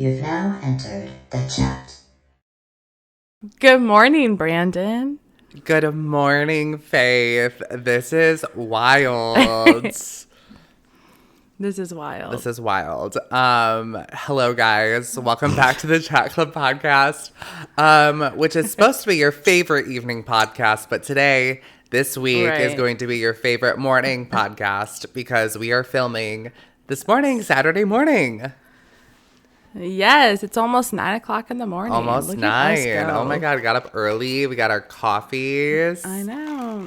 You've now entered the chat. Good morning, Brandon. Good morning, Faith. This is wild. This is wild. This is wild. Hello, guys. Welcome back to the Chat Club podcast, which is supposed to be your favorite evening podcast, but this week is going to be your favorite morning podcast because we are filming this morning, Saturday morning. Yes, it's almost 9 o'clock in the morning. Almost Look 9. Oh my God, we got up early. We got our coffees. I know.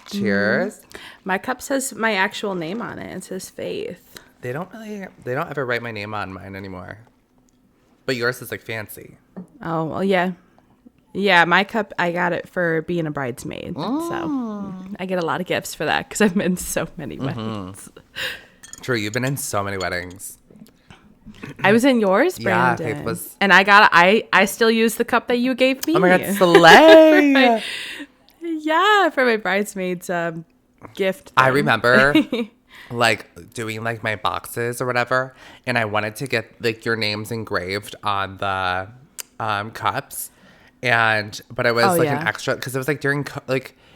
Cheers. My cup says my actual name on it. It says Faith. They don't ever write my name on mine anymore. But yours is like fancy. Oh, well, yeah. Yeah, my cup, I got it for being a bridesmaid. So I get a lot of gifts for that because I've been to so many weddings. True, you've been in so many weddings. I was in yours, Brandon. Yeah, Faith was. And I still use the cup that you gave me. Oh my God, slay! For my bridesmaids gift thing. I remember like doing like my boxes or whatever, and I wanted to get like your names engraved on the cups, but it was an extra because it was like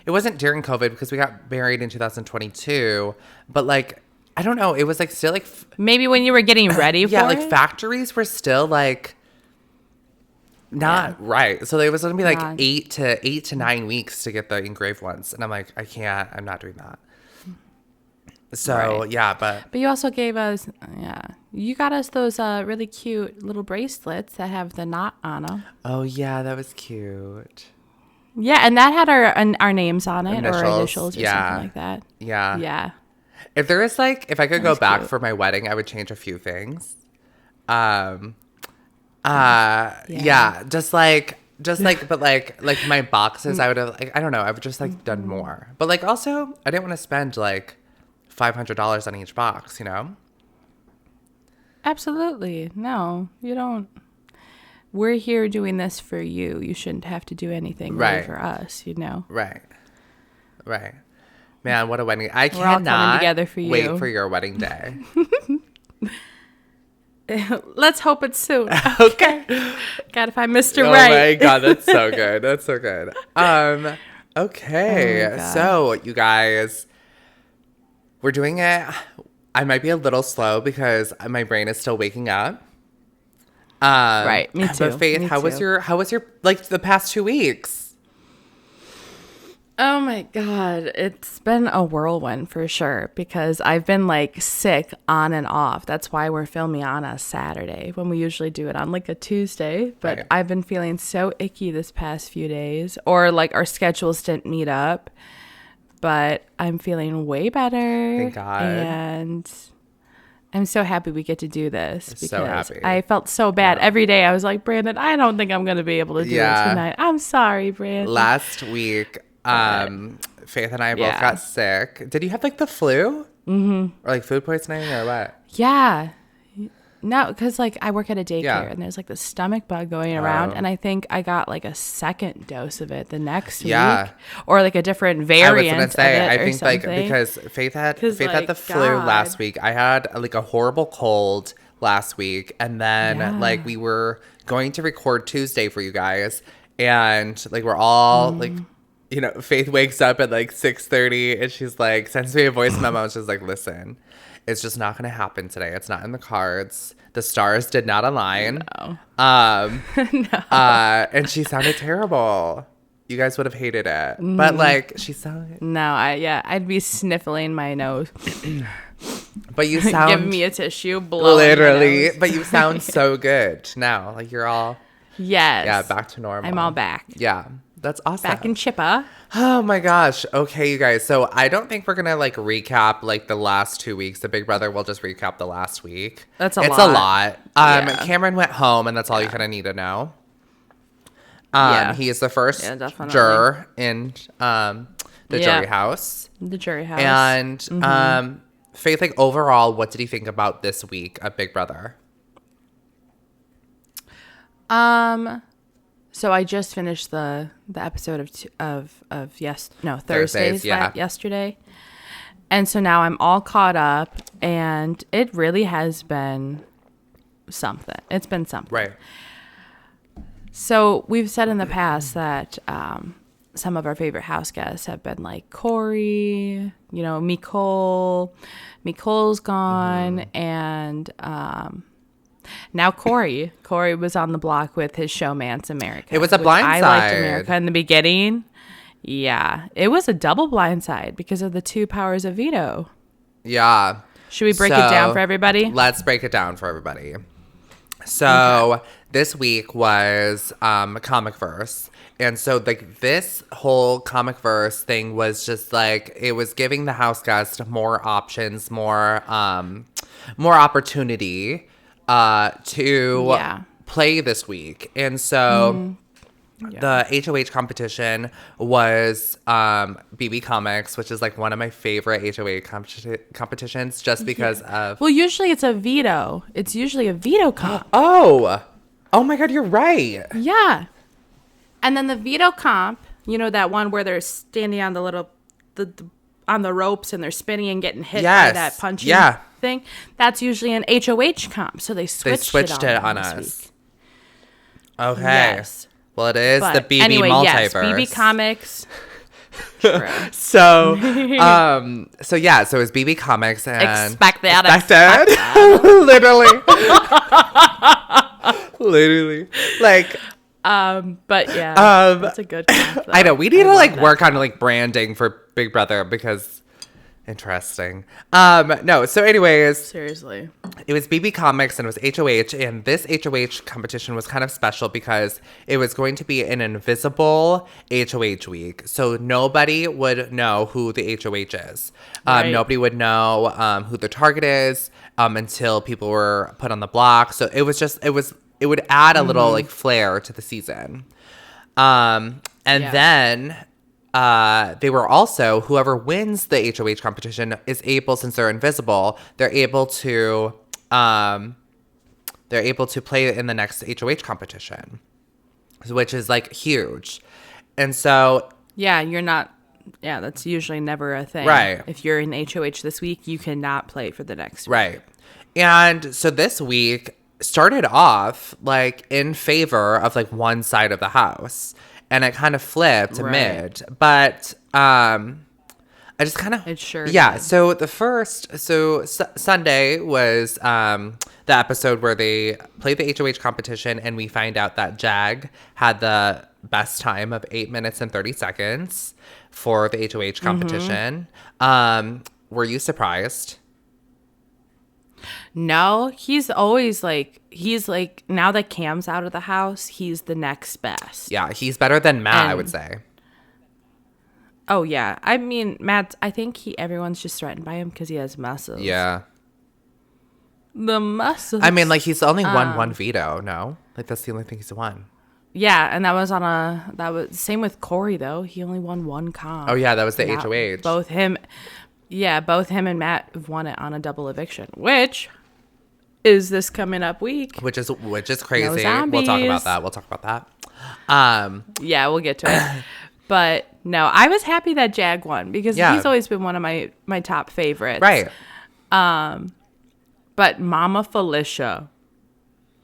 it wasn't during COVID because we got married in 2022, but like. I don't know. It was like still like maybe when you were getting ready for like factories were still like not right. So it was going to be like 8 to 9 weeks to get the engraved ones, and I'm like, I can't. I'm not doing that. So but you also gave us you got us those really cute little bracelets that have the knot on them. Oh yeah, that was cute. Yeah, and that had our names on it or initials or something like that. Yeah. If I could go back for my wedding, I would change a few things. Just but my boxes, I would have I don't know, I would just done more. But also, I didn't want to spend $500 on each box, you know? Absolutely. No, you don't. We're here doing this for you. You shouldn't have to do anything really for us, you know? Right. Man, what a wedding. I We're all coming cannot together for you. wait for your wedding day. Let's hope it's soon. Okay. Gotta find Mr. Oh Right. my God, that's so good. That's so good. Okay. So, you guys, we're doing it. I might be a little slow because my brain is still waking up. Right, me too. But Faith, how was your the past 2 weeks? Oh my God. It's been a whirlwind for sure because I've been sick on and off. That's why we're filming on a Saturday when we usually do it on a Tuesday. But I've been feeling so icky this past few days, or our schedules didn't meet up. But I'm feeling way better. Thank God. And I'm so happy we get to do this because so happy. I felt so bad. Every day I was like, Brandon, I don't think I'm going to be able to do it tonight. I'm sorry, Brandon. Last week, Faith and I both got sick. Did you have the flu? Mm-hmm. Or food poisoning or what? Yeah. No, because I work at a daycare and there's the stomach bug going around, and I think I got a second dose of it the next week, or a different variant. I was gonna say, I think something. because Faith had the flu last week. I had a horrible cold last week, and then we were going to record Tuesday for you guys, and we're all Faith wakes up at 6:30 and she's sends me a voice memo and she's listen, it's just not going to happen today. It's not in the cards. The stars did not align. No. And she sounded terrible. You guys would have hated it. But she sounded. No, I'd be sniffling my nose. But you sound. Giving me a tissue, blowing literally. my nose. But you sound so good now. You're all. Yes. Yeah, back to normal. I'm all back. Yeah. That's awesome. Back in Chippa. Oh my gosh. Okay, you guys. So I don't think we're gonna recap the last 2 weeks. The Big Brother will just recap the last week. It's a lot. Cameron went home, and that's all you kind of need to know. He is the first juror in the jury house. The jury house. And Faith, overall, what did you think about this week of Big Brother? So I just finished the episode of Thursdays yesterday. And so now I'm all caught up, and it really has been something. It's been something. Right. So we've said in the past that some of our favorite house guests have been like Corey, Nicole. Nicole's gone, and now Corey. Corey was on the block with his showmance America. It was a blindside. I liked America in the beginning. Yeah, it was a double blindside because of the 2 powers of veto. Yeah. Should we break it down for everybody? Let's break it down for everybody. So this week was comic verse. And so like this whole comic verse thing was just like, it was giving the house guest more options, more opportunity to play this week. And so the HOH competition was BB Comics, which is like one of my favorite HOH competitions just because of... Well, usually it's a veto. It's usually a veto comp. Oh my God, you're right. Yeah. And then the veto comp, that one where they're standing on on the ropes and they're spinning and getting hit by that punching thing. That's usually an HOH comp. So they switched it on us. Week. Okay. Yes. Well, it is the BB multiverse. Yes, BB Comics. So it was BB Comics and expected. Literally. Like, but yeah, that's a good comp, I know we need to work on branding for Big Brother because interesting. No, so anyways, seriously, it was BB Comics and it was HOH, and this HOH competition was kind of special because it was going to be an invisible HOH week. So nobody would know who the HOH is. Right. Nobody would know who the target is until people were put on the block. So it would add a little flair to the season. Then they were also, whoever wins the HOH competition is able, since they're invisible, they're able to play in the next HOH competition, which is huge. And so that's usually never a thing. Right. If you're in HOH this week, you cannot play for the next week. Right. And so this week started off in favor of one side of the house, and it kind of flipped to mid, but I just kind of it sure did. So Sunday was the episode where they played the HOH competition, and we find out that Jag had the best time of 8 minutes and 30 seconds for the HOH competition. Were you surprised? No, he's always now that Cam's out of the house, he's the next best. Yeah, he's better than Matt, I would say. Oh yeah, I mean Matt. I think everyone's just threatened by him because he has muscles. Yeah, the muscles. I mean, he's only won one veto. No, that's the only thing he's won. Yeah, and that was same with Corey though. He only won one comp. Oh yeah, that was the HOH. Both him and Matt have won it on a double eviction, which is this coming up week. Which is crazy. No We'll talk about that. Yeah, we'll get to it. But no, I was happy that Jag won because he's always been one of my top favorites. Right. But Mama Felicia,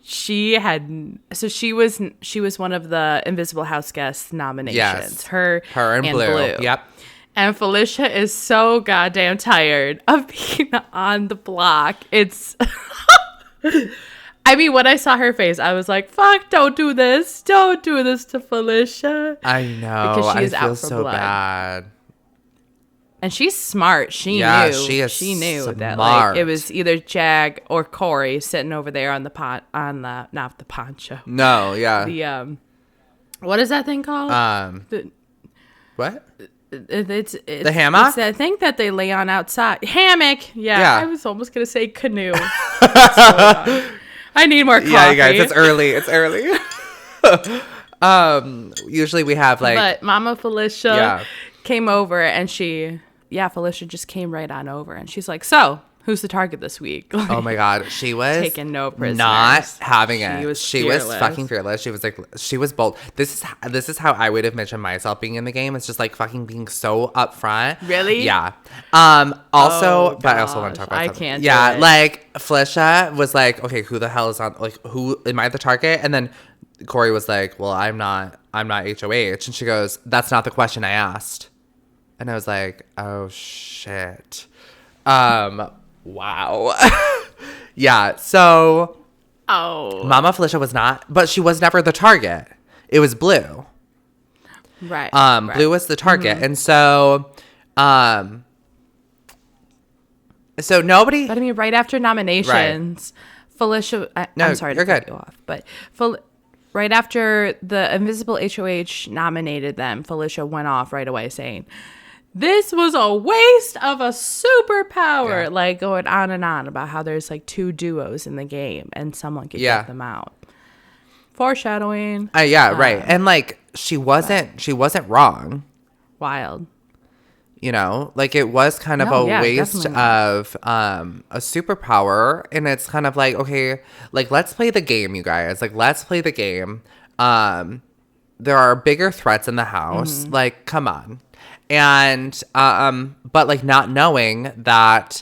she was one of the Invisible House Guests nominations. Yes. Her and Blue. Yep. And Felicia is so goddamn tired of being on the block. It's I mean, when I saw her face, I was like, fuck, don't do this. Don't do this to Felicia. I know. Because she is I feel out for so blood. bad. And she's smart. She knew. She knew smart. That it was either Jag or Corey sitting over there on the not the poncho. No, yeah. The what is that thing called? What? It's the hammock? It's that thing that they lay on outside. Hammock. Yeah. I was almost gonna say canoe. I need more coffee. Yeah, you guys, it's early. Usually we have But Mama Felicia came over and Felicia just came right on over and she's like, so, who's the target this week? Like, oh my God. She was taking no prisoners. Not having it. She was fucking fearless. She was like, she was bold. This is how I would envision myself being in the game. It's just like fucking being so upfront. Really? Yeah. Also, but I also want to talk about I something. can't Yeah. do it. Like Felicia was like, okay, who the hell is on, like, who am I the target? And then Corey was like, well, I'm not HOH. And she goes, that's not the question I asked. And I was like, oh shit. Wow. Yeah, so Mama Felicia was not, but she was never the target. It was Blue. Right. Blue was the target. Mm-hmm. And so so nobody. But I mean, right after nominations, right. Felicia, I'm sorry to cut you off, but right after the Invisible HOH nominated them, Felicia went off right away saying, this was a waste of a superpower. Yeah. Like going on and on about how there's like 2 duos in the game and someone could get them out. Foreshadowing. Right. And like she wasn't wrong. Wild. You know, like it was kind of a waste of a superpower. And it's kind of like, okay, like let's play the game, you guys. Like let's play the game. There are bigger threats in the house. Mm-hmm. Like, come on. And but like not knowing that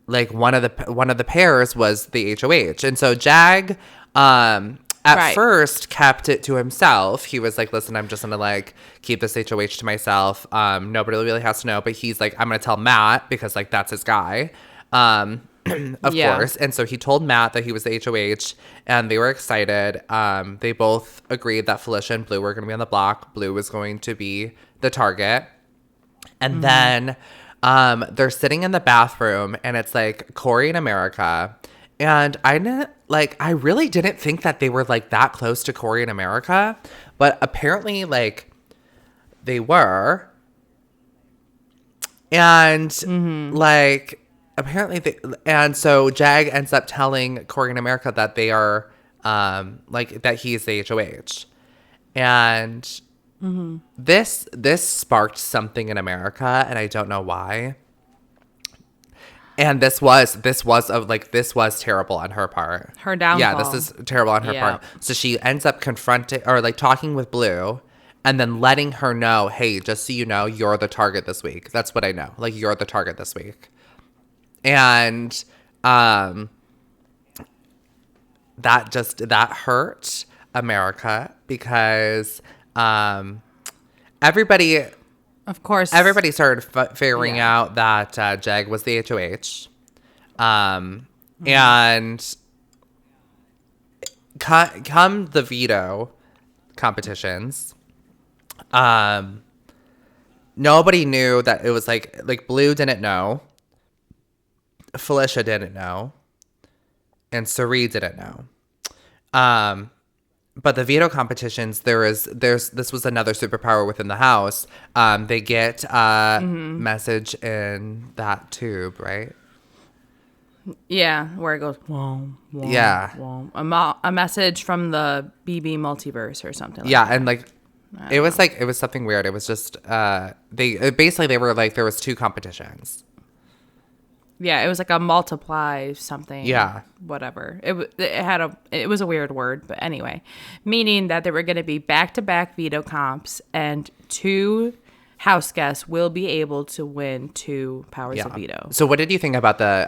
like one of the pairs was the HOH. And so Jag at first kept it to himself. He was like, listen, I'm just gonna like keep this HOH to myself. Nobody really has to know, but he's like, I'm gonna tell Matt because like that's his guy. Of course. And so he told Matt that he was the HOH and they were excited. They both agreed that Felicia and Blue were gonna be on the block. Blue was going to be the target. And then they're sitting in the bathroom and it's like Corey and America. And I really didn't think that they were like that close to Corey and America, but apparently like they were. And like apparently and so Jag ends up telling Corey and America that they are like that he's the HOH. And this sparked something in America, and I don't know why. And this was terrible on her part. Her downfall. Yeah, this is terrible on her part. So she ends up confronting or like talking with Blue, and then letting her know, hey, just so you know, you're the target this week. That's what I know. Like you're the target this week, and that hurt America because. Everybody started figuring out that Jag was the HOH. And come the veto competitions, nobody knew that it was like Blue didn't know, Felicia didn't know, and Sari didn't know. But the veto competitions, this was another superpower within the house. They get a message in that tube, right? Yeah, where it goes, whoa, whoa, yeah, whoa. A message from the BB multiverse or something. Yeah, and like it was something weird. It was just they were like there was 2 competitions. Yeah, it was like a multiply something. Yeah. Whatever. It was a weird word, but anyway. Meaning that there were going to be back-to-back veto comps and 2 house guests will be able to win 2 powers of veto. So what did you think about the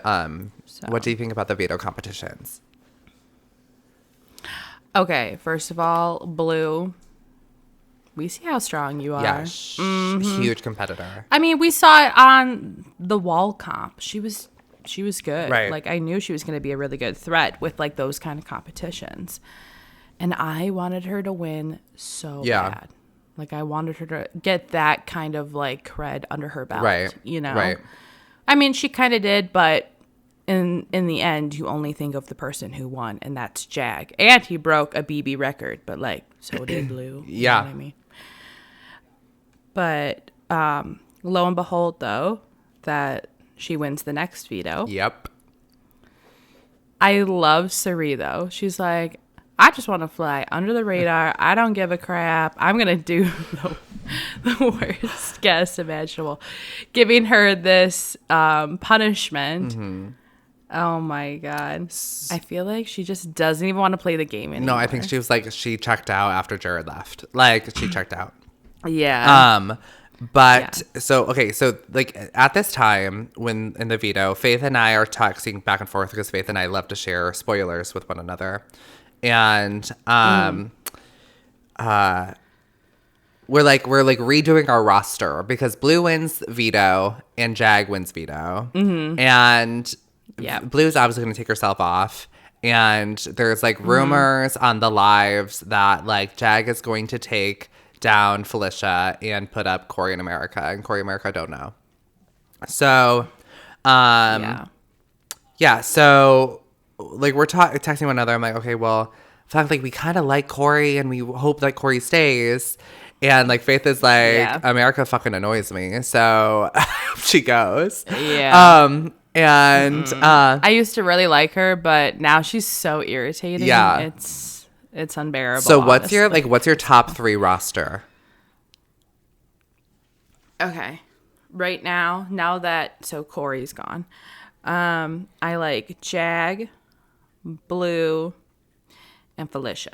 veto competitions? Okay, first of all, Blue, we see how strong you are. Yeah, huge competitor. I mean, we saw it on the wall comp. She was good. Right. Like, I knew she was going to be a really good threat with, like, those kind of competitions. And I wanted her to win so bad. Like, I wanted her to get that kind of, like, cred under her belt. Right. You know? Right. I mean, she kind of did, but in the end, you only think of the person who won, and that's Jag. And he broke a BB record, but, like, so did Blue. Yeah. You know what I mean? But lo and behold, though, that she wins the next veto. Yep. I love Sari, though. She's like, I just want to fly under the radar. I don't give a crap. I'm going to do the worst guess imaginable. Giving her this punishment. Mm-hmm. Oh, my God. I feel like she just doesn't even want to play the game anymore. No, I think she was like, she checked out after Jared left. Like, she checked out. Yeah. But so like at this time when in the veto, Faith and I are texting back and forth because Faith and I love to share spoilers with one another. And we're redoing our roster because Blue wins veto and Jag wins veto. Mm-hmm. And Blue's obviously going to take herself off. And there's like rumors on the lives that like Jag is going to take down Felicia and put up Corey and America, and Corey and America don't know. So, so like we're texting one another. I'm like, okay, well, fact, like we kind of like Corey and we hope that Corey stays. And like Faith is like, America fucking annoys me, so she goes. Yeah. I used to really like her, but now she's so irritating. Yeah. It's unbearable. So what's your top 3 roster? Okay. Right now that Corey's gone, I like Jag, Blue, and Felicia.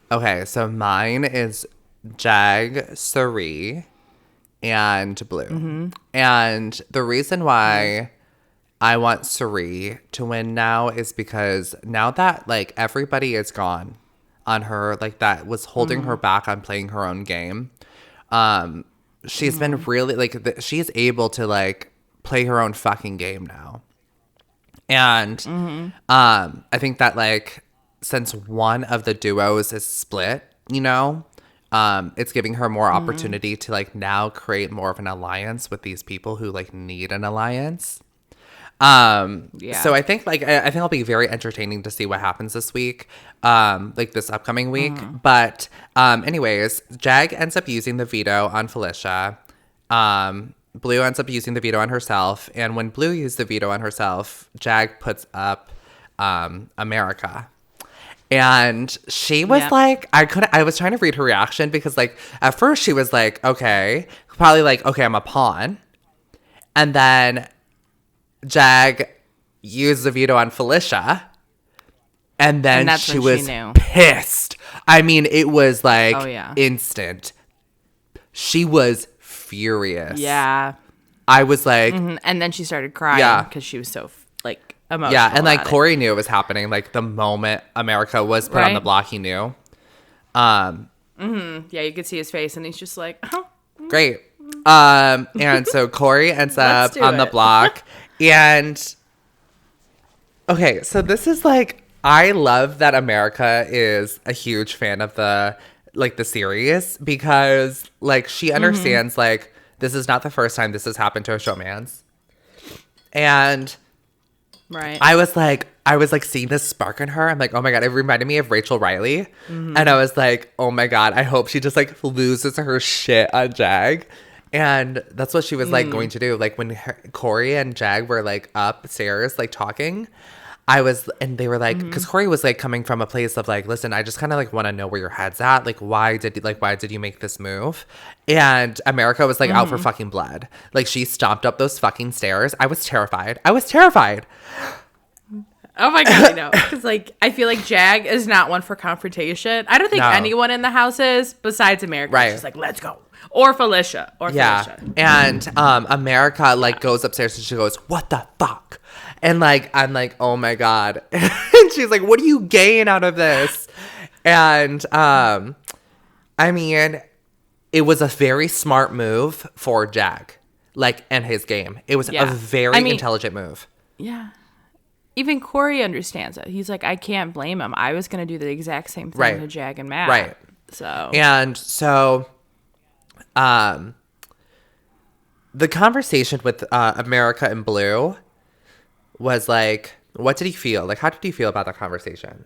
Okay, so mine is Jag, Suri, and Blue. Mm-hmm. And the reason why I want Suri to win now is because now that like everybody is gone on her, like that was holding her back on playing her own game. She's been really like she is able to like play her own fucking game now. And I think that like since one of the duos is split, you know, it's giving her more opportunity to like now create more of an alliance with these people who like need an alliance. So I think it'll be very entertaining to see what happens this week, like this upcoming week. But anyways, Jag ends up using the veto on Felicia. Blue ends up using the veto on herself, and when Blue used the veto on herself, Jag puts up America. And she was like, I was trying to read her reaction because like at first she was like, okay, probably like, okay, I'm a pawn. And then Jag used the veto on Felicia, and then she was pissed. I mean, it was like instant. She was furious. Yeah. I was like... And then she started crying because she was so like emotional. Yeah, and like Corey knew it was happening. Like the moment America was put on the block, he knew. Yeah, you could see his face, and he's just like, oh. Great. And so Corey ends up on the block. And okay, so this is like, I love that America is a huge fan of the series because like she understands like this is not the first time this has happened to a showmance. And I was like seeing this spark in her. I'm like, oh my God, it reminded me of Rachel Riley. And I was like, oh my God, I hope she just like loses her shit on Jag. And that's what she was like going to do. Like when Corey and Jag were like upstairs, like talking, and they were like, because Corey was like coming from a place of like, listen, I just kind of like want to know where your head's at. Like, why did you make this move? And America was like out for fucking blood. Like she stomped up those fucking stairs. I was terrified. Oh my God, I know. Because like, I feel like Jag is not one for confrontation. I don't think anyone in the house is besides America. Right. She's like, let's go. Or Felicia. Felicia. And America like goes upstairs and she goes, what the fuck? And like I'm like, oh my God. And she's like, what do you gain out of this? And I mean, it was a very smart move for Jag, like, and his game. It was a very intelligent move. Yeah. Even Corey understands it. He's like, I can't blame him. I was going to do the exact same thing to Jag and Matt. Right. So the conversation with America and Blue was like, what did he feel? Like, how did he feel about that conversation?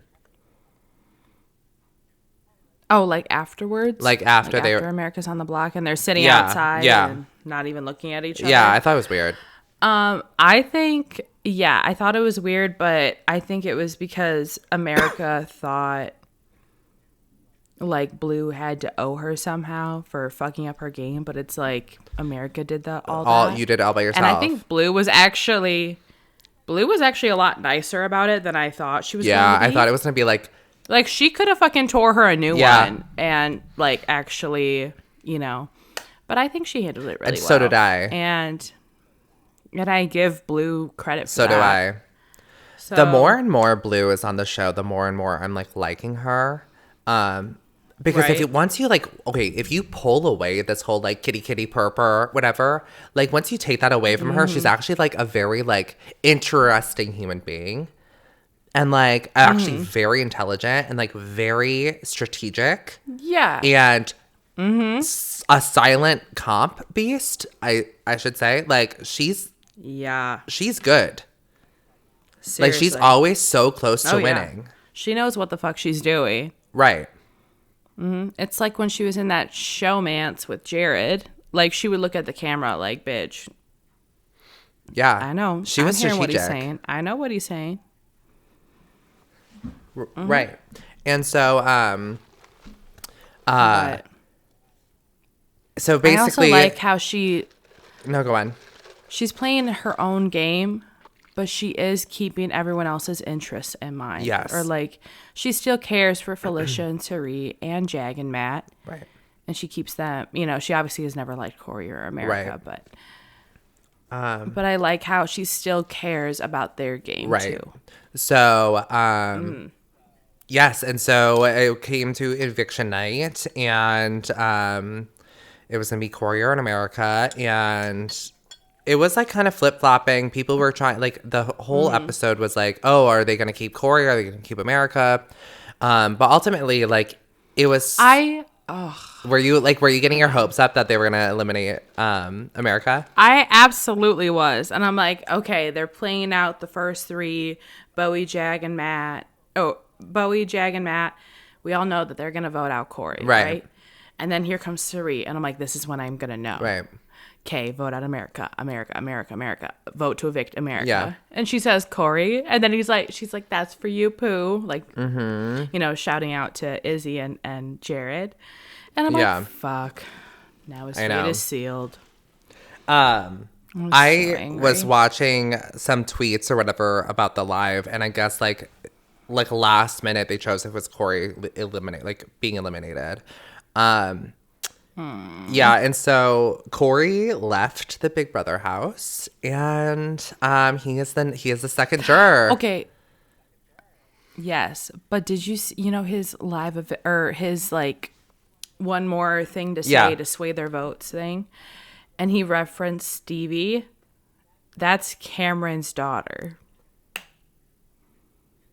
Oh, like afterwards? Like after America's on the block and they're sitting outside and not even looking at each other? Yeah, I thought it was weird. I think, I thought it was weird, but I think it was because America thought like Blue had to owe her somehow for fucking up her game, but it's like America did that. You did it all by yourself. And I think Blue was actually a lot nicer about it than I thought she was going to be. I thought it was going to be like she could have fucking tore her a new one and like actually, but I think she handled it really well. And so did I. And I give Blue credit for that. So do I. So, the more and more Blue is on the show, the more and more I'm like liking her. Because if you pull away this whole like kitty purr whatever, like once you take that away from her, she's actually like a very like interesting human being, and like actually very intelligent and like very strategic. Yeah, and a silent comp beast. I should say, like she's good. Seriously. Like she's always so close to winning. She knows what the fuck she's doing. Right. It's like when she was in that showmance with Jared. Like she would look at the camera like, bitch. Yeah. I know. She was strategic. What he's saying. I know what he's saying. Right. And so so basically I also like how No, go on. She's playing her own game, but she is keeping everyone else's interests in mind. Yes. Or like she still cares for Felicia and Tari and Jag and Matt. Right. And she keeps them, she obviously has never liked Corey or America, right. but I like how she still cares about their game too. So, yes. And so it came to eviction night, and it was going to be Corey or America, and it was like kind of flip-flopping. People were trying, like the whole episode was like, oh, are they going to keep Corey? Are they going to keep America? But ultimately, like it was. Were you getting your hopes up that they were going to eliminate America? I absolutely was. And I'm like, okay, they're playing out the first three, Bowie, Jag, and Matt. We all know that they're going to vote out Corey, right? And then here comes Tari, and I'm like, this is when I'm going to know. Right. Okay, vote out America. Vote to evict America. Yeah. And she says Corey, and then she's like, that's for you, Pooh. Like, shouting out to Izzy and Jared. And I'm like, fuck. Now his fate is sealed. I was watching some tweets or whatever about the live, and I guess like last minute they chose if it was Corey being eliminated. Yeah, and so Corey left the Big Brother house, and he is the second juror. Okay. Yes, but did you see, his live or his like one more thing to say to sway their votes thing, and he referenced Stevie. That's Cameron's daughter.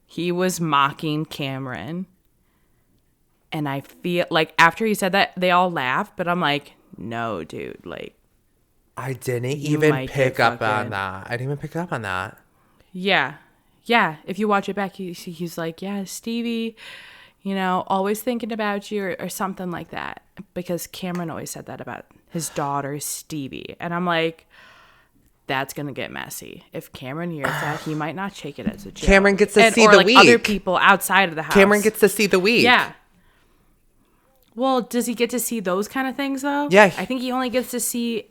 He was mocking Cameron. And I feel like after he said that, they all laughed, but I'm like, no, dude, like. I didn't even pick up on that. I didn't even pick up on that. Yeah. Yeah. If you watch it back, he's like, yeah, Stevie, always thinking about you or something like that. Because Cameron always said that about his daughter, Stevie. And I'm like, that's going to get messy. If Cameron hears that, he might not take it as a joke. Cameron gets to see the week. Other people outside of the house. Cameron gets to see the week. Yeah. Well, does he get to see those kind of things, though? Yeah. I think he only gets to see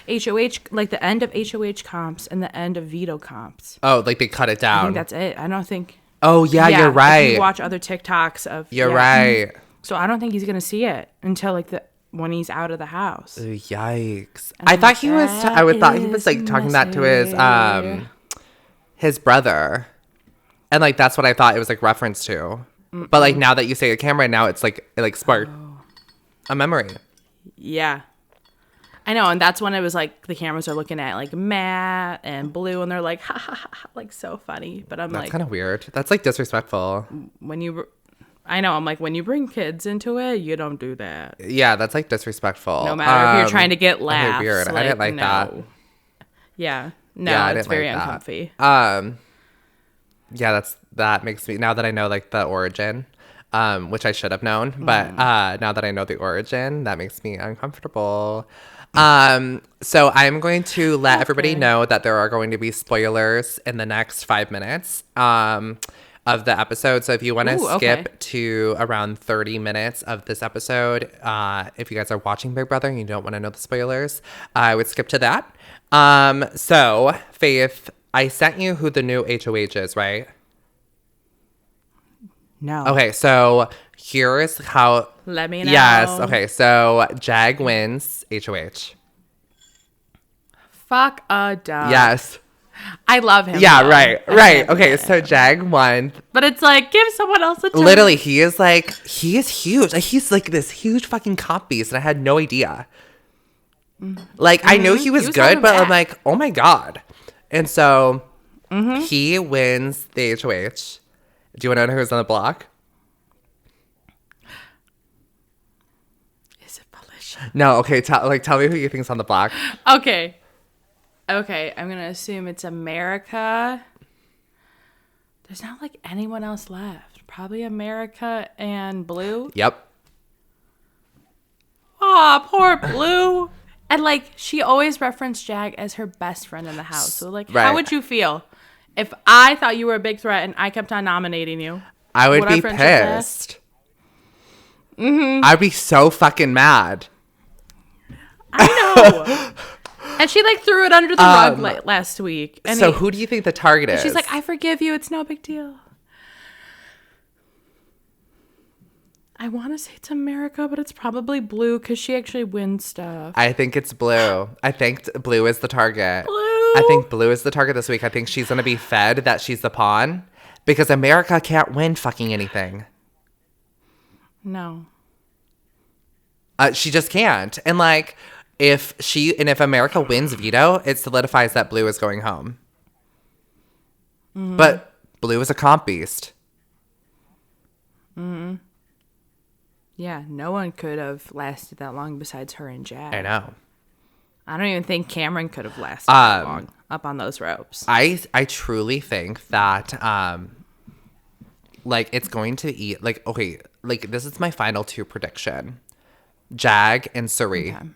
HOH, like the end of HOH comps and the end of veto comps. Oh, like they cut it down. I think that's it. I don't think. Oh, yeah, you're right. If you watch other TikToks of. You're right. So I don't think he's going to see it until like when he's out of the house. Yikes. I thought he was like talking that to his brother. And like that's what I thought it was like reference to. But like now that you say it, Cameron, now it's like it like sparked a memory. Yeah. I know, and that's when it was like the cameras are looking at like Matt and Blue, and they're like, ha ha ha, like so funny. But I'm that's kind of weird. That's like disrespectful. I know, I'm like, when you bring kids into it, you don't do that. Yeah, that's like disrespectful. No matter if you're trying to get laughs. Okay, weird. I didn't like that. Yeah, no, it's very uncomfy. Yeah, that makes me, now that I know like the origin, which I should have known, but now that I know the origin, that makes me uncomfortable. So I'm going to let everybody know that there are going to be spoilers in the next 5 minutes. of the episode. So if you want to skip okay. to around 30 minutes of this episode, if you guys are watching Big Brother and you don't want to know the spoilers, I would skip to that. So Faith, I sent you who the new HOH is, right? No. Okay, so here's how. Let me know. Yes. Okay, so Jag wins HOH. Fuck a duh. Yes. I love him. Yeah, though. right. Okay, so Jag won. But it's like, give someone else a chance. Literally, he is huge. Like, he's like this huge fucking cop beast, and I had no idea. Like, I knew he was good, but I'm like, oh my God. And so he wins the HOH. Do you want to know who's on the block? Is it Felicia? No, okay, tell me who you think's on the block. Okay, I'm going to assume it's America. There's not like anyone else left. Probably America and Blue. Yep. Aw, poor Blue. And like, she always referenced Jag as her best friend in the house. So like, how would you feel if I thought you were a big threat and I kept on nominating you? I would be pissed. I'd be so fucking mad. I know. And she like threw it under the rug last week. And so who do you think the target is? She's like, I forgive you. It's no big deal. I want to say it's America, but it's probably Blue because she actually wins stuff. I think it's Blue. I think Blue is the target. Blue. I think Blue is the target this week. I think she's going to be fed that she's the pawn because America can't win fucking anything. No. She just can't. And like, if America wins veto, it solidifies that Blue is going home. But Blue is a comp beast. Yeah, no one could have lasted that long besides her and Jag. I know. I don't even think Cameron could have lasted that long up on those ropes. I truly think that like it's going to eat like okay, like this is my final two prediction. Jag and Suri. Okay.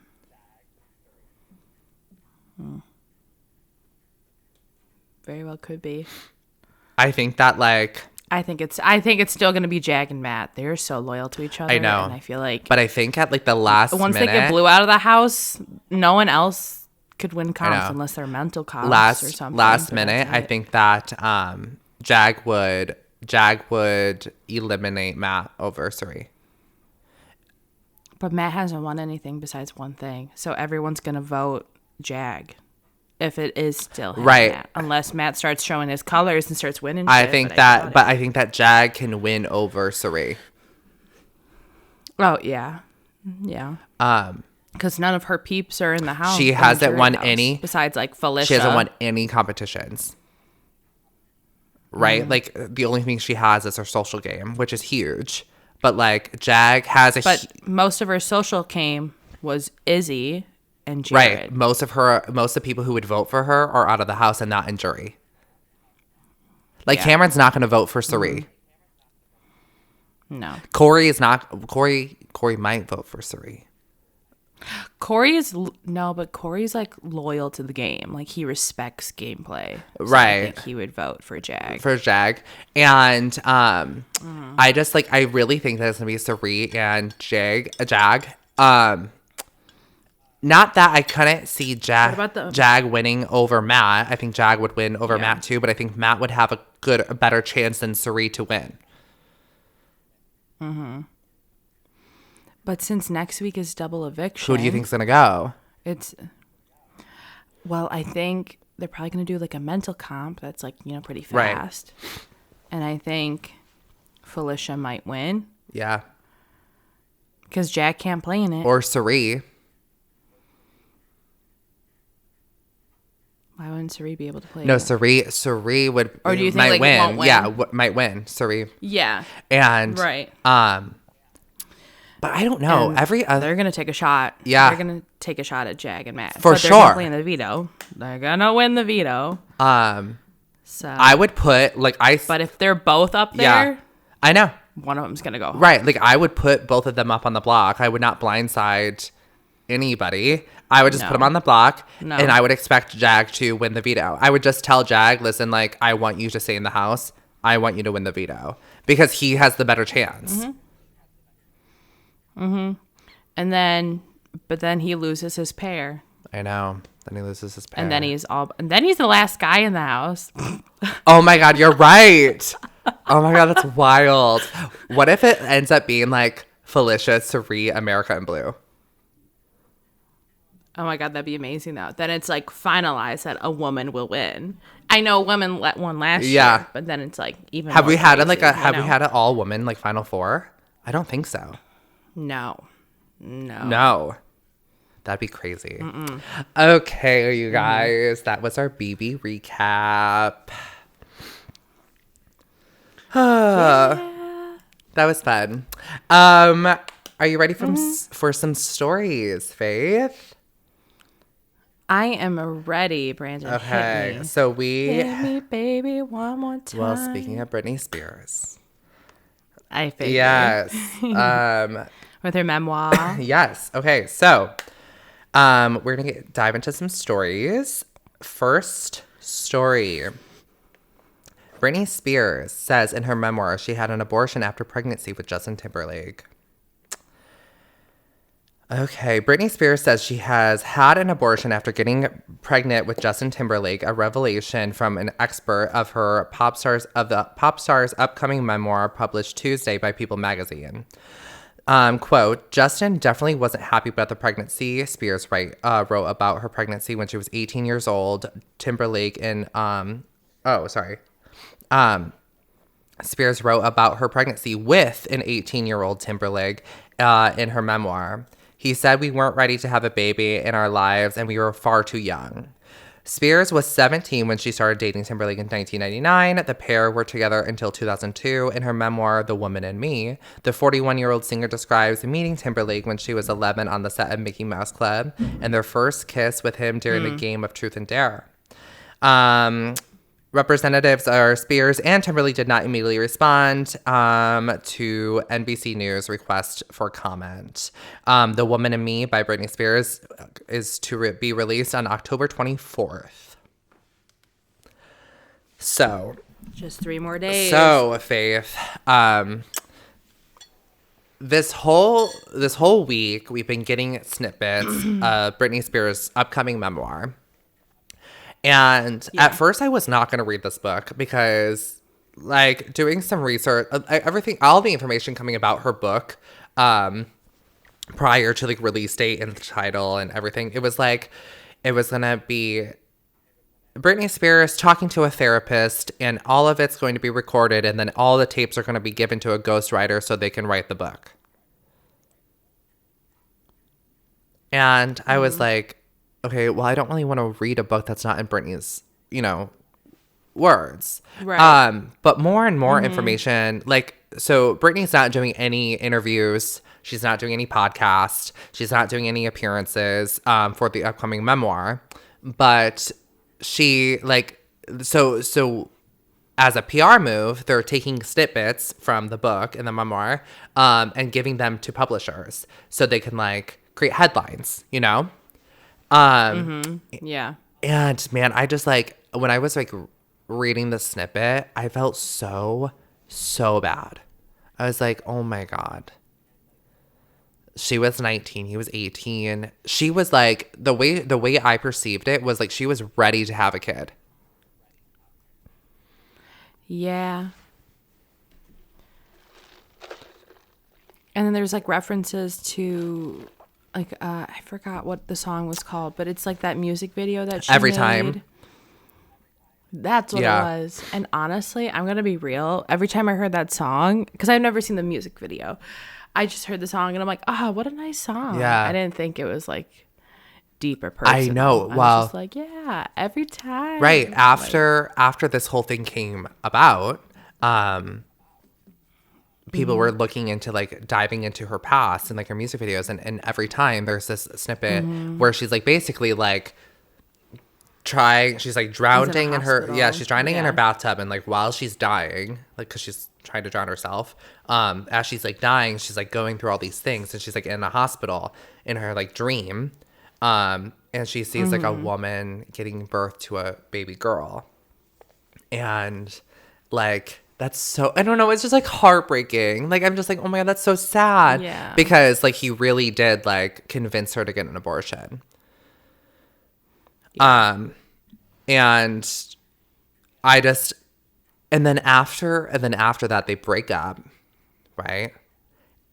Very well could be. I think that like I think it's still going to be Jag and Matt. They're so loyal to each other. I know. And I feel like but I think at like the last once minute, they get Blue out of the house, no one else could win comps unless they're mental comps or something. Last minute, I think that Jag would eliminate Matt over Suri. But Matt hasn't won anything besides one thing. So everyone's going to vote Jag. If it is still him, right, Matt, unless Matt starts showing his colors and starts winning. I think that Jag can win over Suri. Oh yeah. Because none of her peeps are in the house. She hasn't won any besides like Felicia. She hasn't won any competitions. Right, like the only thing she has is her social game, which is huge. But like Jag has but most of her social game was Izzy. And Jared. Right. Most of the people who would vote for her are out of the house and not in jury. Like Cameron's not going to vote for Suri. No. Corey is not. Corey might vote for Suri. But Corey's like loyal to the game. Like he respects gameplay. So right. I think he would vote for Jag. And I really think that it's going to be Suri and Jag. Not that I couldn't see Jag winning over Matt. I think Jag would win over Matt too, but I think Matt would have a better chance than Suri to win. But since next week is double eviction, who do you think's gonna go? I think they're probably gonna do like a mental comp that's like pretty fast, right. And I think Felicia might win. Yeah, because Jag can't play in it. Or Suri. Why wouldn't Suri be able to play? No, Suri would. Or do you think win? Won't win? Yeah, might win. Suri. Yeah. And right. But I don't know. And they're gonna take a shot. Yeah. They're gonna take a shot at Jag and Matt for sure. They're gonna play in the veto. They're gonna win the veto. So I would put But if they're both up there, I know one of them's gonna go home. Right. Like I would put both of them up on the block. I would not blindside anybody. I would just put them on the block, and I would expect Jag to win the veto. I would just tell Jag, listen, like, I want you to stay in the house. I want you to win the veto because he has the better chance. And then he loses his pair. I know. Then he loses his pair. And then he's the last guy in the house. Oh my God, you're right. Oh my God, that's wild. What if it ends up being like Felicia, Suri, America in Blue? Oh my God, that'd be amazing though. Then it's like finalized that a woman will win. I know a woman won last year, but then it's like even. Have we had we had an all woman like Final Four? I don't think so. No. That'd be crazy. Okay, you guys, that was our BB recap. That was fun. Are you ready for some stories, Faith? I am ready, Brandon. Okay, hit me. So Hit me, baby, one more time. Well, speaking of Britney Spears. I figured. Yes. With her memoir. Yes. Okay, so we're going to dive into some stories. First story. Britney Spears says in her memoir she had an abortion after pregnancy with Justin Timberlake. Okay, Britney Spears says she has had an abortion after getting pregnant with Justin Timberlake, a revelation from an expert of the pop star's upcoming memoir published Tuesday by People magazine. Quote, Justin definitely wasn't happy about the pregnancy. Spears wrote about her pregnancy when she was 18 years old. Spears wrote about her pregnancy with an 18-year-old Timberlake in her memoir. He said we weren't ready to have a baby in our lives and we were far too young. Spears was 17 when she started dating Timberlake in 1999. The pair were together until 2002. In her memoir, The Woman in Me, the 41-year-old singer describes meeting Timberlake when she was 11 on the set of Mickey Mouse Club and their first kiss with him during the game of Truth and Dare. Representatives of Spears and Timberlake did not immediately respond to NBC News' request for comment. The Woman in Me by Britney Spears is to be released on October 24th. So. Just 3 more days. So, Faith, this whole week we've been getting snippets of Britney Spears' upcoming memoir. And at first I was not going to read this book because like doing some research, all the information coming about her book prior to like release date and the title and everything, it was going to be Britney Spears talking to a therapist and all of it's going to be recorded and then all the tapes are going to be given to a ghostwriter so they can write the book. And I was like, okay, well, I don't really want to read a book that's not in Britney's, words. Right. But more and more information, so Britney's not doing any interviews. She's not doing any podcasts. She's not doing any appearances for the upcoming memoir. But she, so as a PR move, they're taking snippets from the book and the memoir and giving them to publishers so they can, create headlines, Yeah. And man, I just when I was reading the snippet, I felt so bad. I was like, oh my God. She was 19, he was 18. She was the way I perceived it was she was ready to have a kid. Yeah. And then there's references to I forgot what the song was called, but it's that music video that she Every made. Time. That's what it was. And honestly, I'm going to be real. Every time I heard that song, because I've never seen the music video, I just heard the song and I'm like, what a nice song. Yeah. I didn't think it was deeper personal. I know. I Well, was just every time. Right. After this whole thing came about, people were looking into diving into her past and her music videos and every time there's this snippet where she's basically she's drowning in her she's drowning in her bathtub and while she's dying because she's trying to drown herself as she's dying she's going through all these things and she's in a hospital in her dream and she sees a woman giving birth to a baby girl and That's so, I don't know, it's just like heartbreaking. Like, I'm just like, oh my God, that's so sad. Yeah. Because like he really did like convince her to get an abortion. Yeah. And I just, and then after that they break up, right?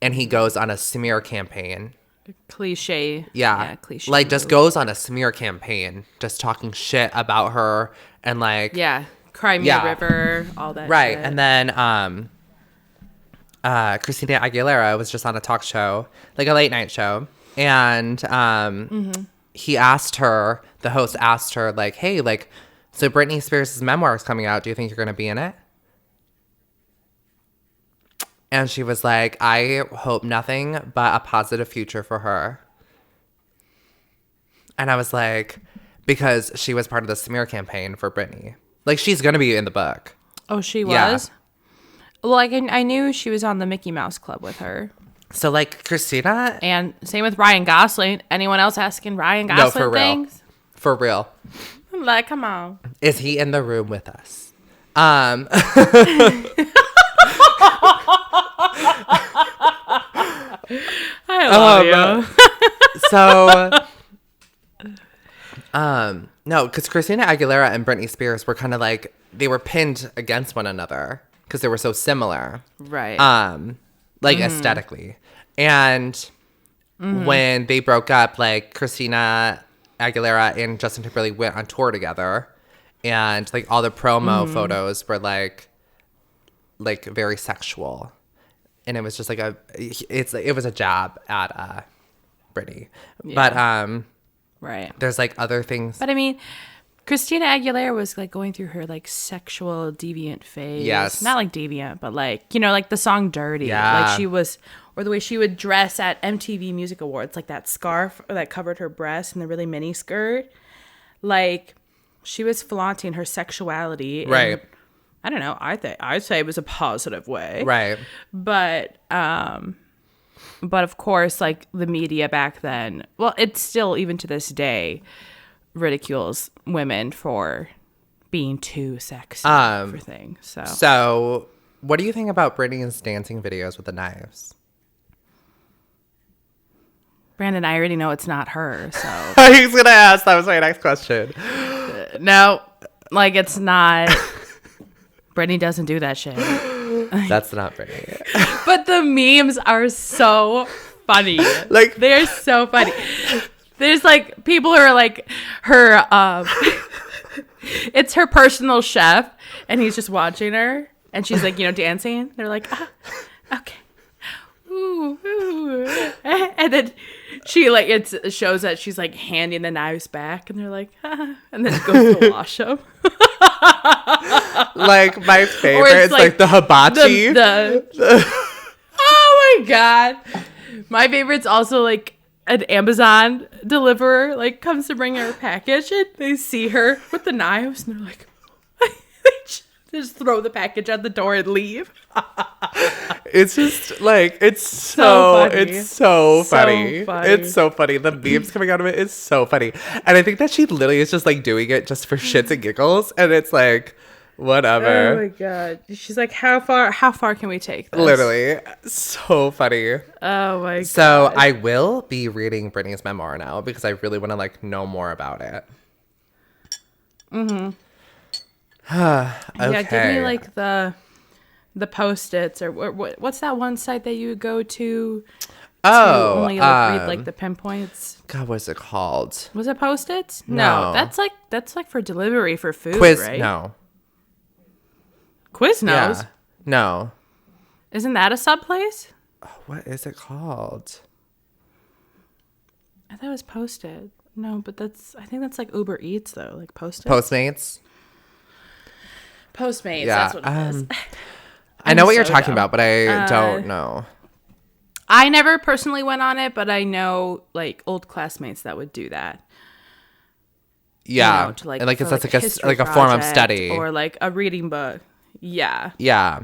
And he goes on a smear campaign. Cliche. Yeah. Cliche. Like just goes on a smear campaign, just talking shit about her and like. Yeah. Crimea River, all that right. shit. And then Christina Aguilera was just on a talk show, like a late night show. And he asked her, the host asked her, like, hey, like, so Britney Spears' memoir is coming out. Do you think you're going to be in it? And she was like, I hope nothing but a positive future for her. And I was like, because she was part of the smear campaign for Britney. Like, she's going to be in the book. Oh, she was? Yeah. Well, like, I knew she was on the Mickey Mouse Club with her. So, like, Christina... And same with Ryan Gosling. Anyone else asking Ryan Gosling for things? Real. For real. Like, come on. Is he in the room with us? I love you. So... no, because Christina Aguilera and Britney Spears were kind of like, they were pinned against one another because they were so similar. Right. Like aesthetically. And when they broke up, like Christina Aguilera and Justin Timberlake went on tour together. And like all the promo photos were like very sexual. And it was just like it was a jab at Britney. Yeah. But right. there's like other things. But I mean, Christina Aguilera was like going through her like sexual deviant phase. Yes. Not like deviant, but like, you know, like the song Dirty. Yeah. Like she was, or the way she would dress at MTV Music Awards, like that scarf that covered her breast and the really mini skirt. Like she was flaunting her sexuality. Right. I don't know. I'd say it was a positive way. Right. But of course, like the media back then, well, it's still even to this day ridicules women for being too sexy for things. So, what do you think about Britney's dancing videos with the knives? Brandon, I already know it's not her. So I was gonna ask. That was my next question. No, like it's not. Britney doesn't do that shit. That's not Britney. But the memes are so funny. Like they're so funny. There's like people who are like her it's her personal chef and he's just watching her and she's like, you know, dancing. They're like, okay. Ooh, ooh. And then she like it shows that she's like handing the knives back and they're like, and then goes to wash them. Like my favorite is like the hibachi. Oh my God. My favorite's also like an Amazon deliverer like comes to bring her a package and they see her with the knives and they're like, they just throw the package out the door and leave. It's just like it's so funny. It's so funny. It's so funny. The memes coming out of it is so funny. And I think that she literally is just like doing it just for shits and giggles. And it's like, whatever. Oh my God. She's like, how far can we take this? Literally. So funny. Oh my God. So I will be reading Britney's memoir now because I really want to like know more about it. Mm-hmm. Okay. Yeah, give me like the Post-its or what's that one site that you go to only like read like the pinpoints? God, what's it called? Was it Post-its? No. That's like for delivery for food, Quiz, right? no. Quiznos? Yeah. No. Isn't that a sub place? Oh, what is it called? I thought it was Post-it. No, but I think that's like Uber Eats though, like Post-its. Postmates? Postmates, yeah. that's what it is. I know what you're talking about, but I don't know. I never personally went on it, but I know like old classmates that would do that. Yeah, you know, to, like, and like it's like like a form of study or like a reading book. Yeah. Yeah.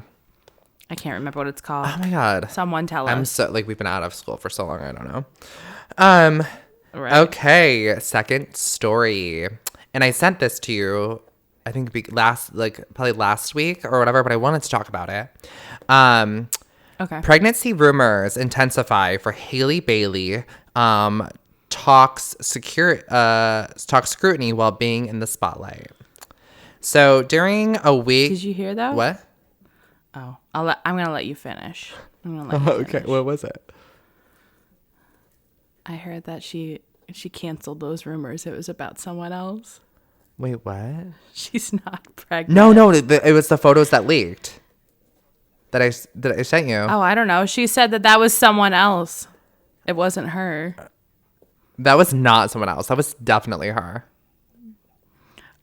I can't remember what it's called. Oh my God. Someone tell us. I'm so like we've been out of school for so long. I don't know. Right. Okay. Second story, and I sent this to you I think probably last week or whatever, but I wanted to talk about it. Okay. Pregnancy rumors intensify for Halle Bailey. Talks scrutiny while being in the spotlight. So during a week, did you hear that? What? Oh, I'm gonna let you finish. Okay, what was it? I heard that she canceled those rumors. It was about someone else. Wait, what? She's not pregnant. No, it was the photos that leaked that I sent you. Oh, I don't know. She said that was someone else. It wasn't her. That was not someone else. That was definitely her.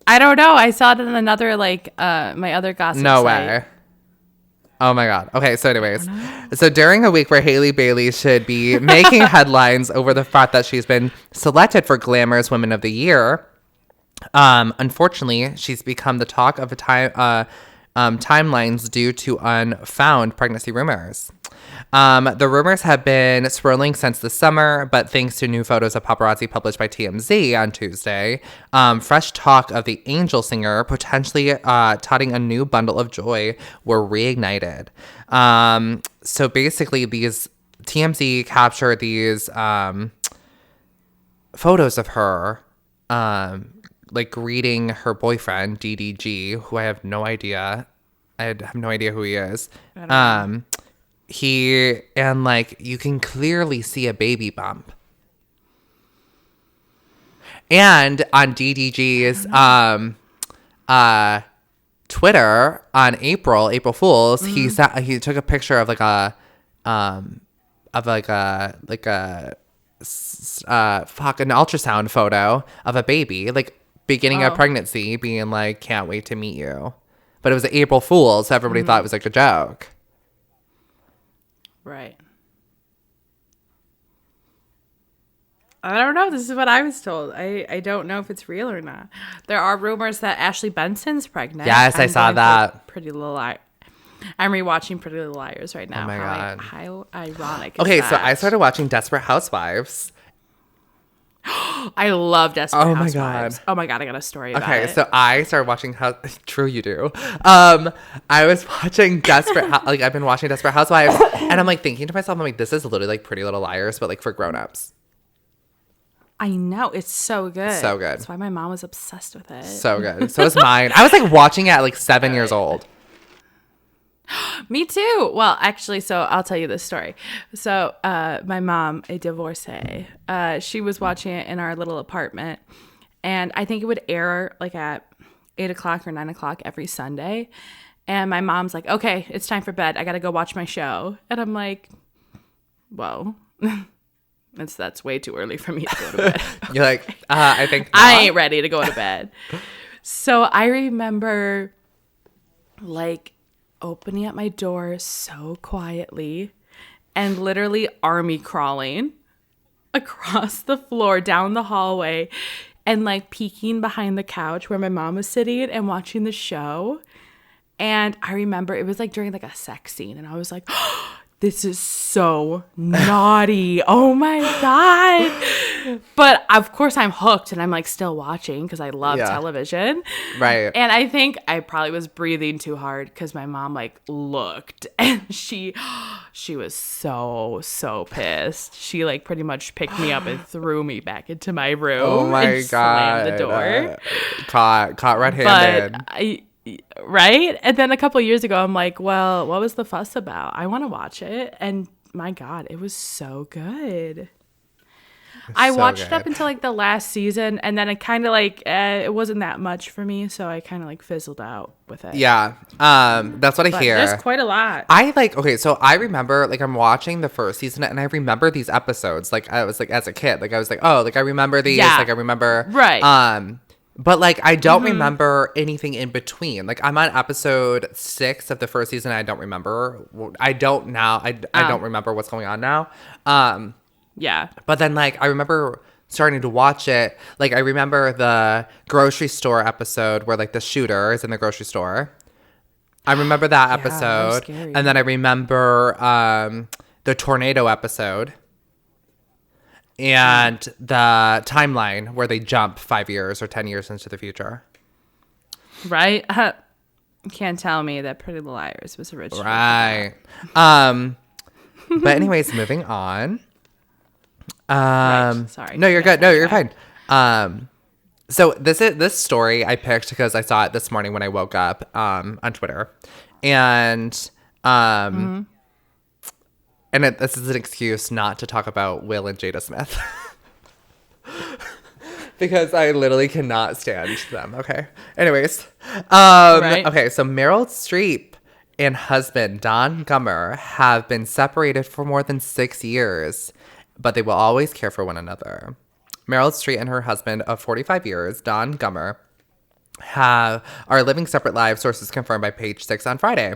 I don't know. I saw it in another my other gossip No site. way. Oh my God. Okay, so anyways. So during a week where Halle Bailey should be making headlines over the fact that she's been selected for Glamour's Women of the Year, unfortunately, she's become the talk of timelines due to unfound pregnancy rumors. The rumors have been swirling since the summer, but thanks to new photos of paparazzi published by TMZ on Tuesday, fresh talk of the Angel singer potentially touting a new bundle of joy were reignited. So basically, these TMZ captured these photos of her, greeting her boyfriend DDG, who I have no idea. I have no idea who he is. You can clearly see a baby bump. And on DDG's Twitter on April Fools, he took a picture of an ultrasound photo of a baby, beginning of pregnancy, being like, can't wait to meet you. But it was April Fools, so everybody thought it was a joke. Right. I don't know. This is what I was told. I don't know if it's real or not. There are rumors that Ashley Benson's pregnant. Yes, I saw that. Pretty Little Liars. I'm rewatching Pretty Little Liars right now. Oh my God. How ironic. Okay, is that? so I started watching Desperate Housewives. I love Desperate Housewives. God. Oh my God, I got a story about it. Okay, so I started watching True, you do. I was watching I've been watching Desperate Housewives, and I'm thinking to myself, I'm like, this is literally Pretty Little Liars, but for grown-ups. I know, it's so good. So good. That's why my mom was obsessed with it. So good. So was mine. I was watching it at 7 years old. Me too. Well, actually, so I'll tell you this story. So my mom, a divorcee, she was watching it in our little apartment, and I think it would air at 8 o'clock or 9 o'clock every Sunday. And my mom's like, okay, it's time for bed. I got to go watch my show. And I'm like, whoa, that's way too early for me to go to bed. You're like, I think not. I ain't ready to go to bed. So I remember opening up my door so quietly and literally army crawling across the floor down the hallway and peeking behind the couch where my mom was sitting and watching the show. And I remember it was during a sex scene, and I was like, oh, this is so naughty. Oh my God. But of course I'm hooked, and I'm still watching because I love television. Right. And I think I probably was breathing too hard because my mom looked, and she was so pissed. She pretty much picked me up and threw me back into my room. Oh my and God. Slammed the door. Caught red-handed. But right? And then a couple of years ago, I'm like, well, what was the fuss about? I want to watch it. And my God, it was so good. I watched it up until the last season, and then it kind of it wasn't that much for me, so I kind of fizzled out with it. Yeah, that's what I hear. There's quite a lot. Okay, so I remember I'm watching the first season, and I remember these episodes. I was as a kid, I was oh, I remember these. Yeah. I remember right. But I don't remember anything in between. I'm on episode 6 of the first season. I don't remember. I don't now. I don't remember what's going on now. Yeah. But then I remember starting to watch it. I remember the grocery store episode where the shooter is in the grocery store. I remember that episode. That was scary. And then I remember the tornado episode. And the timeline where they jump 5 years or 10 years into the future. Right? Can't tell me that Pretty Little Liars was original. Right. But anyways, moving on. Right. Sorry. No, you're good. No, you're fine. So this story I picked because I saw it this morning when I woke up on Twitter, and this is an excuse not to talk about Will and Jada Smith. Because I literally cannot stand them. Okay. Anyways. Right. Okay. So Meryl Streep and husband Don Gummer have been separated for more than 6 years, but they will always care for one another. Meryl Streep and her husband of 45 years, Don Gummer, are living separate lives, sources confirmed by Page Six on Friday.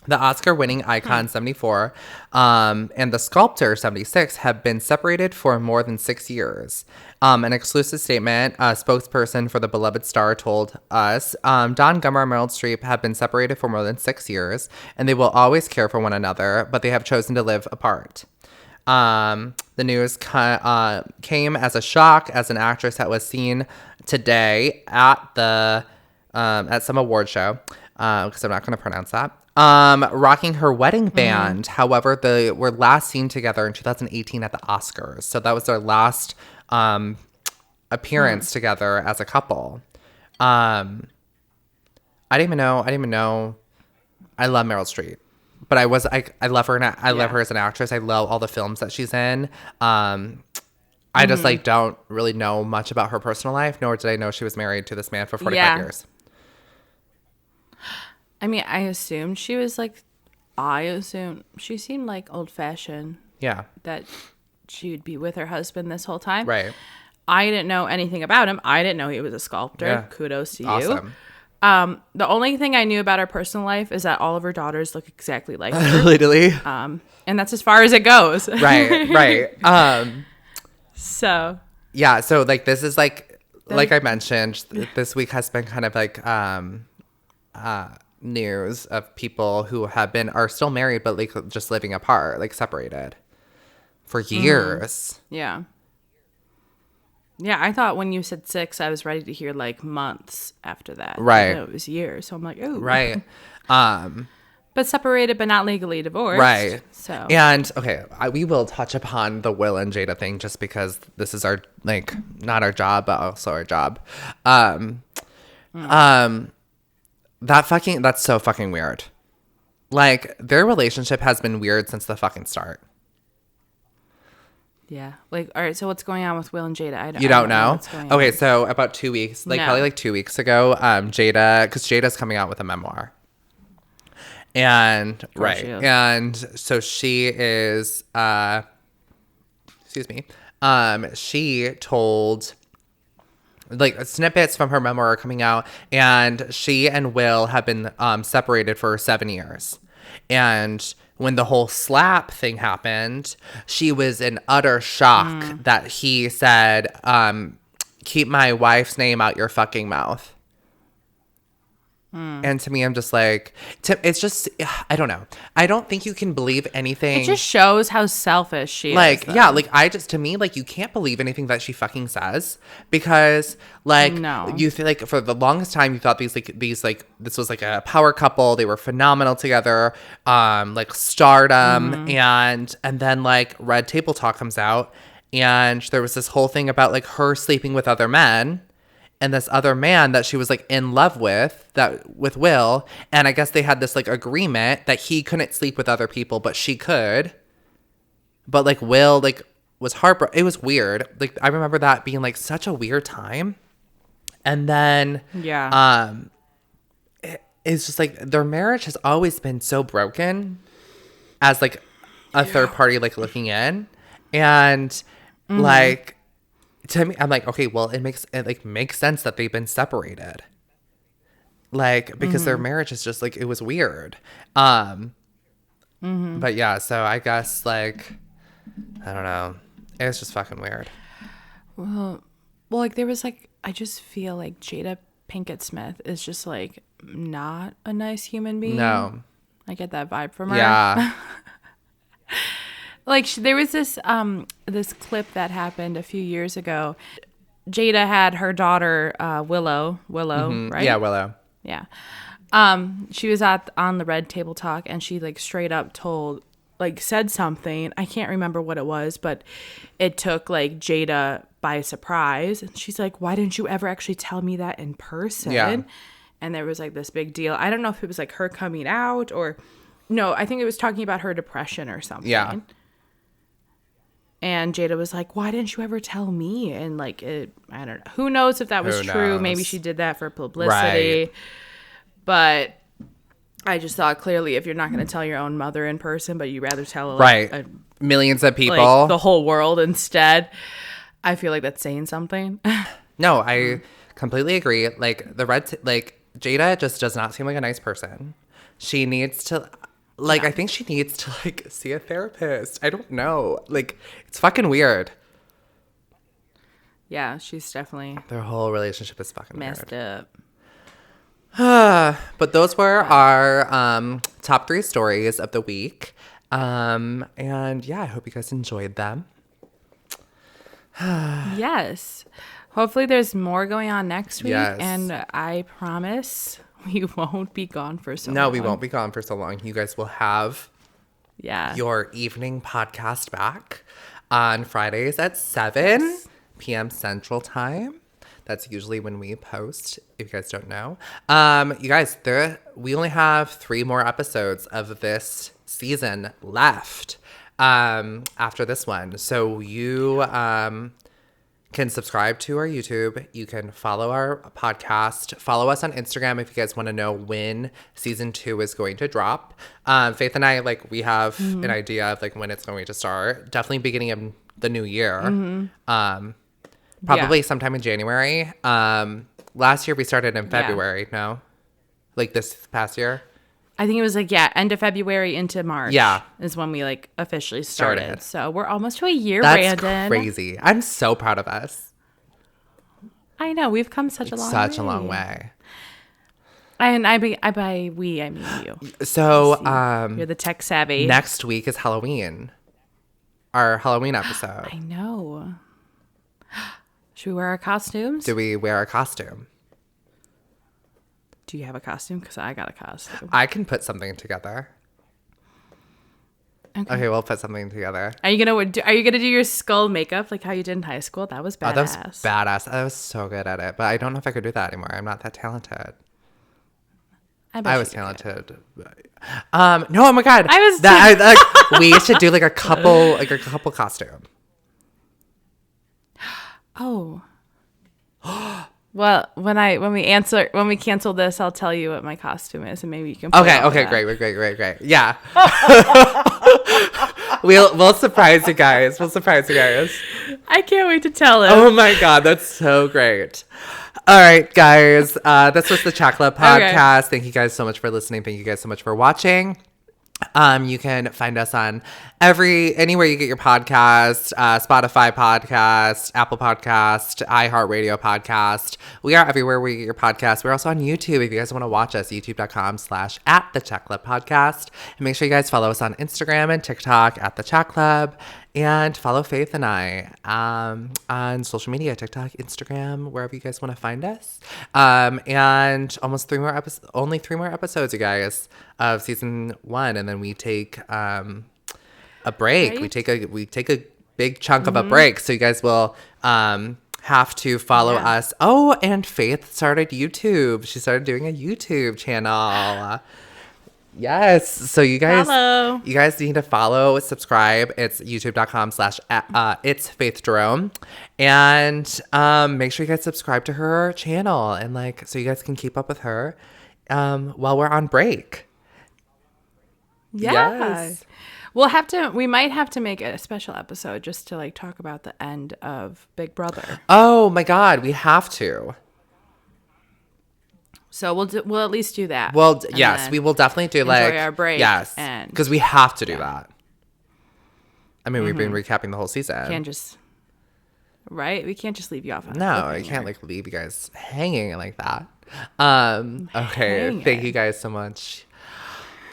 The Oscar-winning icon, 74, and the sculptor, 76, have been separated for more than 6 years. An exclusive statement, a spokesperson for the beloved star told us, Don Gummer and Meryl Streep have been separated for more than 6 years, and they will always care for one another, but they have chosen to live apart. The news came as a shock as an actress that was seen today at some award show, because I'm not going to pronounce that. Rocking her wedding band. However, they were last seen together in 2018 at the Oscars. So that was their last appearance together as a couple. I didn't even know. I love Meryl Streep, but I love her. I love her as an actress. I love all the films that she's in. I just don't really know much about her personal life, nor did I know she was married to this man for 45 years. I mean, I assumed she seemed like old-fashioned. Yeah. That she would be with her husband this whole time. Right. I didn't know anything about him. I didn't know he was a sculptor. Yeah. Kudos to you. The only thing I knew about her personal life is that all of her daughters look exactly like her. Literally. And that's as far as it goes. Right. So. Yeah. So this is like I mentioned, this week has been kind of like news of people who are still married but just living apart, separated for years. Yeah, I thought when you said 6 I was ready to hear months after that. Right. It was years, so I'm like, oh, right. But separated but not legally divorced. Right. So, and okay, we will touch upon the Will and Jada thing just because this is our not our job but also our job. That's so fucking weird. Their relationship has been weird since the fucking start. Yeah. All right, so what's going on with Will and Jada? You don't know? Okay, so about 2 weeks, probably 2 weeks ago, because Jada's coming out with a memoir. And, right. And so she is, excuse me, she told... snippets from her memoir are coming out, and she and Will have been separated for 7 years. And when the whole slap thing happened, she was in utter shock that he said, keep my wife's name out your fucking mouth. And to me, I'm just it's just, I don't know. I don't think you can believe anything. It just shows how selfish she is. Yeah, to me, you can't believe anything that she fucking says because, no. You think, for the longest time, you thought this was a power couple. They were phenomenal together, stardom, and then, Red Table Talk comes out, and there was this whole thing about, her sleeping with other men. And this other man that she was in love with Will, and I guess they had this agreement that he couldn't sleep with other people, but she could. But Will was heartbroken. It was weird. I remember that being such a weird time. And then it's just their marriage has always been so broken as a third party looking in, and to me, I'm okay, well, it makes sense that they've been separated. Because their marriage is just it was weird. But yeah, so I guess I don't know. It's just fucking weird. Well, there was I just feel Jada Pinkett Smith is just not a nice human being. No. I get that vibe from her. Yeah. There was this clip that happened a few years ago. Jada had her daughter, Willow, right? Yeah, Willow. Yeah. She was on the Red Table Talk, and she like straight up said something. I can't remember what it was, but it took like Jada by surprise. And she's like, why didn't you ever actually tell me that in person? Yeah. And there was like this big deal. I don't know if it was like her coming out or no, I think it was talking about her depression or something. Yeah. And Jada was like, why didn't you ever tell me? And like, I don't know. Who knows if that was true? Maybe she did that for publicity. Right. But I just thought clearly if you're not going to tell your own mother in person, but you rather tell millions of people, like, the whole world instead, I feel like that's saying something. No, I completely agree. Like Jada just does not seem like a nice person. She needs to I think she needs to like see a therapist. I don't know. Like it's fucking weird. Yeah, she's definitely their whole relationship is fucking messed up. But those were our top 3 stories of the week. And yeah, I hope you guys enjoyed them. Yes. Hopefully there's more going on next week. Yes. And I promise we won't be gone for so long. No, we won't be gone for so long. You guys will have your evening podcast back on Fridays at 7 p.m. Central Time. That's usually when we post, if you guys don't know. You guys, we only have 3 more episodes of this season left after this one. So you can subscribe to our YouTube. You can follow our podcast. Follow us on Instagram if you guys want to know when season 2 is going to drop. Faith and I, we have an idea of when it's going to start. Definitely beginning of the new year. Probably sometime in January. Last year we started in February, no? This past year? I think it was end of February into March. Yeah. Is when we officially started. So we're almost to a year, That's Brandon. Crazy. I'm so proud of us. I know. We've come such a long way. Such a long way. And by we, I mean you. So, you're the tech savvy. Next week is Halloween. Our Halloween episode. I know. Should we wear our costumes? Do we wear a costume? Do you have a costume? Because I got a costume. I can put something together. Okay, we'll put something together. Are you gonna do your skull makeup like how you did in high school? That was badass. Oh, that was badass. I was so good at it, but I don't know if I could do that anymore. I'm not that talented. I was talented. No, oh my god. We should do a couple costume. Oh. Well, when we cancel this, I'll tell you what my costume is, and maybe you can. Okay, great. Yeah. We'll surprise you guys. I can't wait to tell it. Oh my god, that's so great. All right, guys. This was the Chat Club podcast. Okay. Thank you guys so much for listening. Thank you guys so much for watching. You can find us on anywhere you get your podcast, Spotify podcast, Apple podcast, iHeartRadio podcast. We are everywhere where you get your podcast. We're also on YouTube. If you guys want to watch us, youtube.com/@thechatclub_podcast. And make sure you guys follow us on Instagram and TikTok @thechatclub. And follow Faith and I on social media, TikTok, Instagram, wherever you guys want to find us. And only 3 more episodes, you guys, of season 1, and then we take a break. Right? We take a big chunk of a break, so you guys will have to follow us. Oh, and Faith started YouTube. She started doing a YouTube channel. Yes. So you guys need to follow, subscribe. It's youtube.com/it's Faith Jerome. And make sure you guys subscribe to her channel and so you guys can keep up with her while we're on break. Yeah. Yes. We might have to make a special episode just to talk about the end of Big Brother. Oh my God, we have to. So we'll at least do that. Well, yes, we will definitely do enjoy our break. Yes, because we have to do that. I mean, we've been recapping the whole season. Can't just we can't just leave you off. No, I can't leave you guys hanging like that. Okay, thank you guys so much.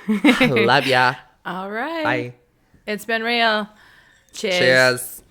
Love ya. All right. Bye. It's been real. Cheers. Cheers.